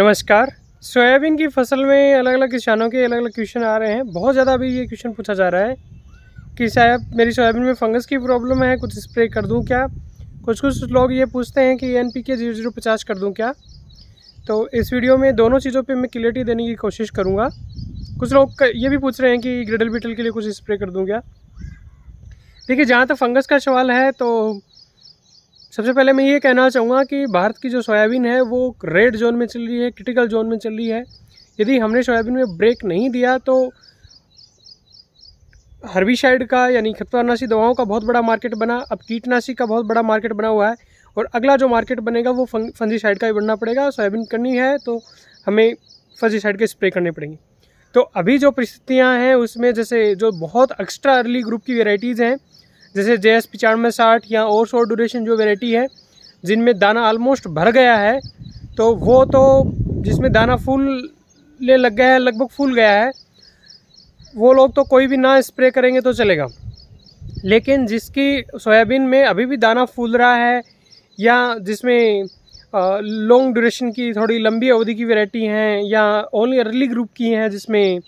नमस्कार। सोयाबीन की फसल में अलग अलग किसानों के अलग अलग क्वेश्चन आ रहे हैं। बहुत ज़्यादा अभी ये क्वेश्चन पूछा जा रहा है कि शायद मेरी सोयाबीन में फंगस की प्रॉब्लम है, कुछ स्प्रे कर दूं क्या। कुछ लोग ये पूछते हैं कि NPK 0050 कर दूं क्या। तो इस वीडियो में दोनों चीज़ों पे मैं क्लियरिटी देने की कोशिश करूँगा। कुछ लोग ये भी पूछ रहे हैं कि ग्रिडल बीटल के लिए कुछ स्प्रे कर दूँ क्या। देखिए, जहाँ तक फंगस का सवाल है तो सबसे पहले मैं ये कहना चाहूँगा कि भारत की जो सोयाबीन है वो रेड जोन में चल रही है, क्रिटिकल जोन में चल रही है। यदि हमने सोयाबीन में ब्रेक नहीं दिया तो हर्बिसाइड का यानी खरपतवारनाशी दवाओं का बहुत बड़ा मार्केट बना, अब कीटनाशी का बहुत बड़ा मार्केट बना हुआ है और अगला जो मार्केट बनेगा वो फंजीसाइड का ही बनना पड़ेगा। सोयाबीन करनी है तो हमें फंजीसाइड के स्प्रे करने पड़ेंगे। तो अभी जो परिस्थितियाँ हैं उसमें जैसे जो बहुत एक्स्ट्रा अर्ली ग्रुप की वेराइटीज़ हैं, जैसे JS 9560 या और शॉर्ट ड्यूरेशन जो वैरायटी है जिनमें दाना ऑलमोस्ट भर गया है, तो वो तो जिसमें दाना फूलने लग गया है, लगभग फूल गया है, वो लोग तो कोई भी ना स्प्रे करेंगे तो चलेगा। लेकिन जिसकी सोयाबीन में अभी भी दाना फूल रहा है या जिसमें लॉन्ग ड्यूरेशन की थोड़ी लंबी अवधि की वैरायटी हैं या ओनली अर्ली ग्रुप की हैं, जिसमें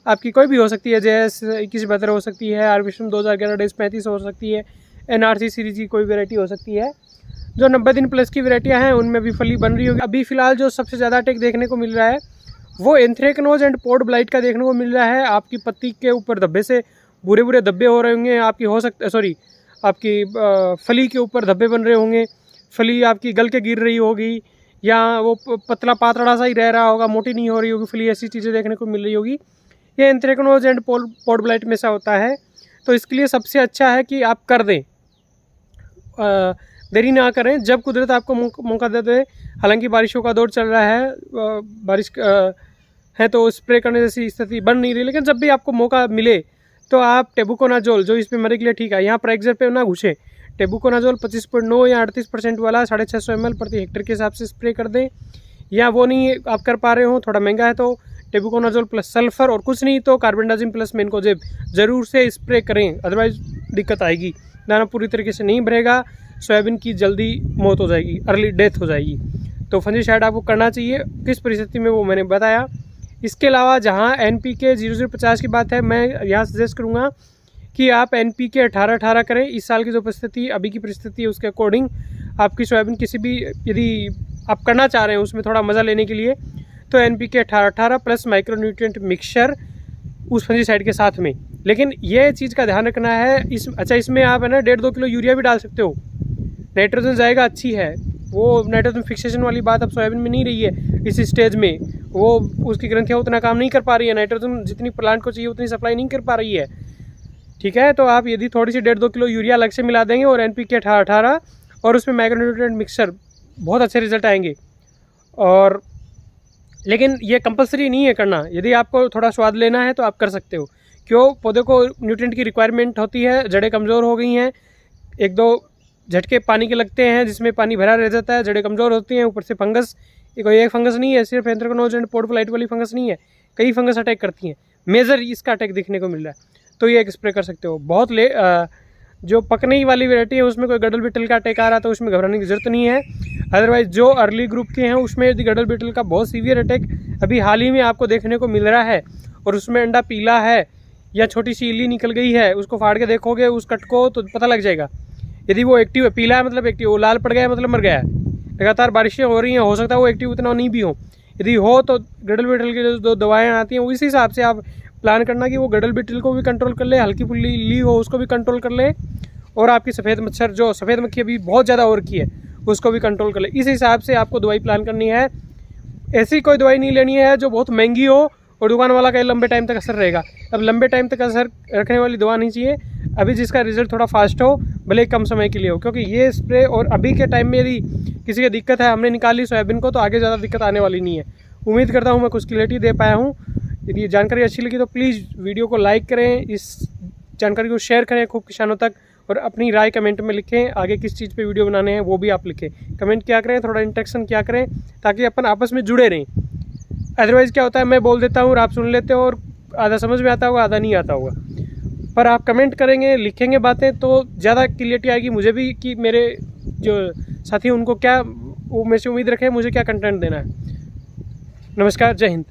आपकी कोई भी हो सकती है, JS 2172 हो सकती है, RVSM 2011 डेज 35 हो सकती है, NRC सीरीज की कोई वैरायटी हो सकती है। जो 90 दिन प्लस की वैरायटियाँ हैं उनमें भी फली बन रही होगी। अभी फ़िलहाल जो सबसे ज़्यादा अटैक देखने को मिल रहा है वो एंथ्रेक्नोज एंड पोड ब्लाइट का देखने को मिल रहा है। आपकी पत्ती के ऊपर धब्बे से बुरे बुरे धब्बे हो रहे होंगे, आपकी फली के ऊपर धब्बे बन रहे होंगे, फली आपकी गल के गिर रही होगी या वो पतला पातड़ा सा ही रह रहा होगा, मोटी नहीं हो रही होगी फली, ऐसी चीज़ें देखने को मिल रही होगी। ये एंथ्रेक्नोज एंड पोड ब्लाइट में से होता है। तो इसके लिए सबसे अच्छा है कि आप कर दें, देरी ना करें, जब कुदरत आपको मौका दे दे। हालांकि बारिशों का दौर चल रहा है, बारिश है तो स्प्रे करने जैसी स्थिति बन नहीं रही, लेकिन जब भी आपको मौका मिले तो आप टेबुकोनाजोल, जो इस बीमारी के लिए ठीक है, यहाँ प्राइक्सर पे ना घुसे, टेबुकोनाजोल 25.9 या 38% वाला 650 ml प्रति हेक्टेयर के हिसाब से स्प्रे कर दें। या वो नहीं आप कर पा रहे हो, थोड़ा महंगा है, तो टेबुकोनाजोल प्लस सल्फर, और कुछ नहीं तो कार्बेंडाजिम प्लस मेनकोजेब ज़रूर से स्प्रे करें, अदरवाइज दिक्कत आएगी। दाना पूरी तरीके से नहीं भरेगा, सोयाबीन की जल्दी मौत हो जाएगी, अर्ली डेथ हो जाएगी। तो फंजीसाइड आपको करना चाहिए, किस परिस्थिति में वो मैंने बताया। इसके अलावा जहाँ NPK 0050 की बात है, मैं यहाँ सजेस्ट करूँगा कि आप NPK 18-18 करें। इस साल की जो परिस्थिति, अभी की परिस्थिति है, उसके अकॉर्डिंग आपकी सोयाबीन किसी भी, यदि आप करना चाह रहे हैं उसमें थोड़ा मज़ा लेने के लिए, तो NPK 18-18 प्लस माइक्रोन्यूट्रिएंट मिक्सचर उस फंजीसाइड के साथ में। लेकिन ये चीज़ का ध्यान रखना है, इसमें आप है ना 1.5-2 किलो यूरिया भी डाल सकते हो, नाइट्रोजन जाएगा, अच्छी है वो। नाइट्रोजन फिक्सेशन वाली बात अब सोयाबीन में नहीं रही है इस स्टेज में, वो उसकी ग्रंथियाँ उतना काम नहीं कर पा रही है, नाइट्रोजन जितनी प्लांट को चाहिए उतनी सप्लाई नहीं कर पा रही है, ठीक है। तो आप यदि थोड़ी सी 1.5-2 किलो यूरिया अलग से मिला देंगे और NPK 18-18 और उसमें माइक्रोन्यूट्रिएंट मिक्सचर, बहुत अच्छे रिजल्ट आएंगे। और लेकिन ये कंपलसरी नहीं है करना, यदि आपको थोड़ा स्वाद लेना है तो आप कर सकते हो। क्यों, पौधे को न्यूट्रिएंट की रिक्वायरमेंट होती है, जड़ें कमज़ोर हो गई हैं, 1-2 झटके पानी के लगते हैं जिसमें पानी भरा रह जाता है, जड़ें कमज़ोर होती हैं, ऊपर से फंगस, कोई एक फंगस नहीं है, सिर्फ एंथ्रेक्नोज एंड पोड ब्लाइट वाली फंगस नहीं है, कई फंगस अटैक करती हैं, मेजर इसका अटैक दिखने को मिल रहा है, तो ये एक स्प्रे कर सकते हो। बहुत जो पकने वाली वैरायटी है उसमें कोई गडल बीटल का अटैक आ रहा तो उसमें घबराने की जरूरत नहीं है। अदरवाइज जो अर्ली ग्रुप के हैं उसमें यदि गडल बीटल का बहुत सीवियर अटैक अभी हाल ही में आपको देखने को मिल रहा है और उसमें अंडा पीला है या छोटी सी इल्ली निकल गई है, उसको फाड़ के देखोगे उस कट को तो पता लग जाएगा। यदि वो एक्टिव है, पीला है मतलब एक्टिव, वो लाल पड़ गया है मतलब मर गया है। लगातार बारिशें हो रही हैं, हो सकता है वो एक्टिव उतना नहीं भी हो, यदि हो तो गडल बीटल की जो दवाएँ आती हैं उसी हिसाब से आप प्लान करना कि वो गडल बीटल को भी कंट्रोल कर ले, हल्की फुल्ली ली हो उसको भी कंट्रोल कर ले, और आपकी सफ़ेद मच्छर, जो सफ़ेद मक्खी अभी बहुत ज़्यादा हो रखी है, उसको भी कंट्रोल कर ले। इस हिसाब से आपको दवाई प्लान करनी है। ऐसी कोई दवाई नहीं लेनी है जो बहुत महंगी हो और दुकान वाला का लंबे टाइम तक असर रहेगा। अब लंबे टाइम तक असर रखने वाली दवा नहीं चाहिए, अभी जिसका रिजल्ट थोड़ा फास्ट हो, भले कम समय के लिए हो, क्योंकि ये स्प्रे और अभी के टाइम में यदि किसी की दिक्कत है, हमने निकाली सोयाबीन को, तो आगे ज़्यादा दिक्कत आने वाली नहीं है। उम्मीद करता हूँ मैं कुछ क्लियरिटी दे पाया हूँ। यदि ये जानकारी अच्छी लगी तो प्लीज़ वीडियो को लाइक करें, इस जानकारी को शेयर करें खूब किसानों तक, और अपनी राय कमेंट में लिखें। आगे किस चीज़ पे वीडियो बनाने हैं वो भी आप लिखें, कमेंट क्या करें, थोड़ा इंटरेक्शन क्या करें, ताकि अपन आपस में जुड़े रहें। अदरवाइज़ क्या होता है, मैं बोल देता हूँ और आप सुन लेते हो और आधा समझ में आता होगा, आधा नहीं आता होगा। पर आप कमेंट करेंगे, लिखेंगे बातें तो ज़्यादा क्लियरिटी आएगी मुझे भी कि मेरे जो साथी उनको क्या, वो मेरे से उम्मीद रखें मुझे क्या कंटेंट देना है। नमस्कार, जय हिंद।